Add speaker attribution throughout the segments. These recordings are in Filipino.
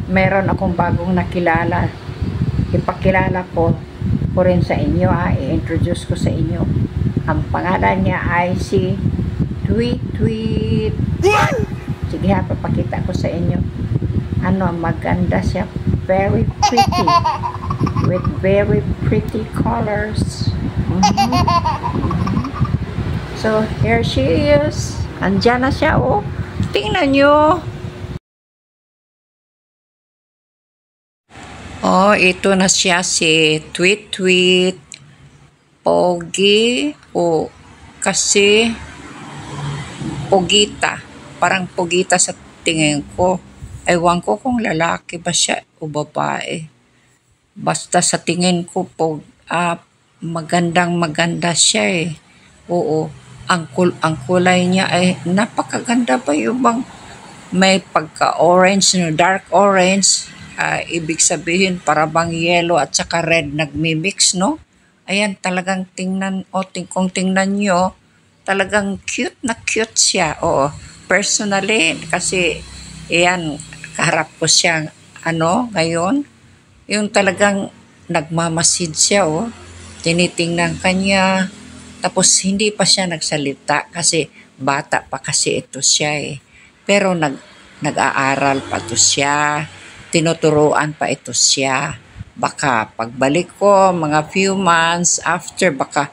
Speaker 1: meron akong bagong nakilala. Ipakilala ko rin sa inyo, i-introduce ko sa inyo. Ang pangalan niya ay si Tweet Tweet. Sige ha, papakita ko sa inyo. Maganda siya. Very pretty. With very pretty colors. So, here she is. Andyan na siya, oh. Tingnan nyo. Oh, ito na siya si Tweet Tweet. Pogi. O, kasi pogita. Parang pogita sa tingin ko. Ewan ko kung lalaki ba siya o babae. Basta sa tingin ko, maganda siya eh. Oo. Ang kulay niya ay napakaganda ba yung bang may pagka-orange, dark orange. Ibig sabihin para bang yellow at saka red nagmi-mix, no? Ayan, talagang kung tingnan nyo, talagang cute na cute siya. Oo. Personally, kasi ayan, kaharap ko siya, ngayon. Yung talagang nagmamasid siya, oh. Tinitingnan kanya. Tapos hindi pa siya nagsalita kasi bata pa kasi ito siya eh. Pero nag-aaral pa ito siya. Tinuturuan pa ito siya. Baka pagbalik ko, mga few months after, baka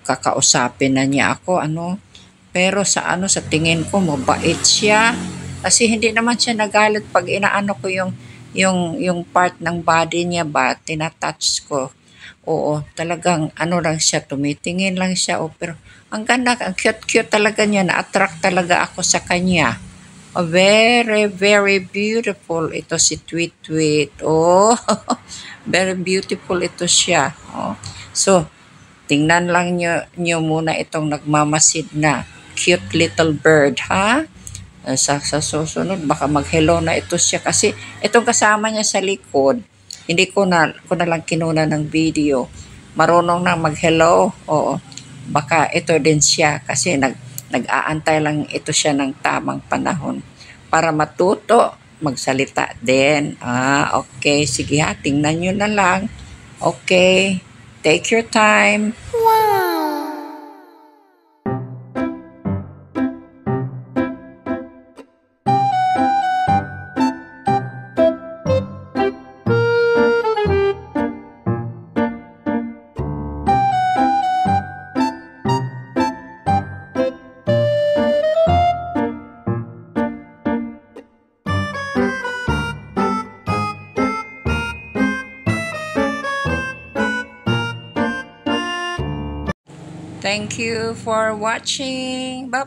Speaker 1: kakausapin na niya ako, Pero sa tingin ko, mabait siya. Kasi hindi naman siya nagalit pag inaano ko yung part ng body niya ba, tinatouch ko. Oo, talagang lang siya, tumitingin lang siya. Pero ang ganda, ang cute talaga niya, na-attract talaga ako sa kanya. Very, very beautiful ito si Tweet Tweet. Oh, very beautiful ito siya. Oh. So, tingnan lang nyo muna itong nagmamasid na cute little bird, ha? Sa susunod, baka mag-hello na ito siya. Kasi itong kasama niya sa likod, hindi ko na lang kinuna ng video. Marunong na mag-hello. Oo. Baka ito din siya kasi nag-aantay lang ito siya ng tamang panahon para matuto magsalita din. Okay. Sige ha, tingnan nyo na lang. Okay. Take your time. Wow! Thank you for watching. Bye.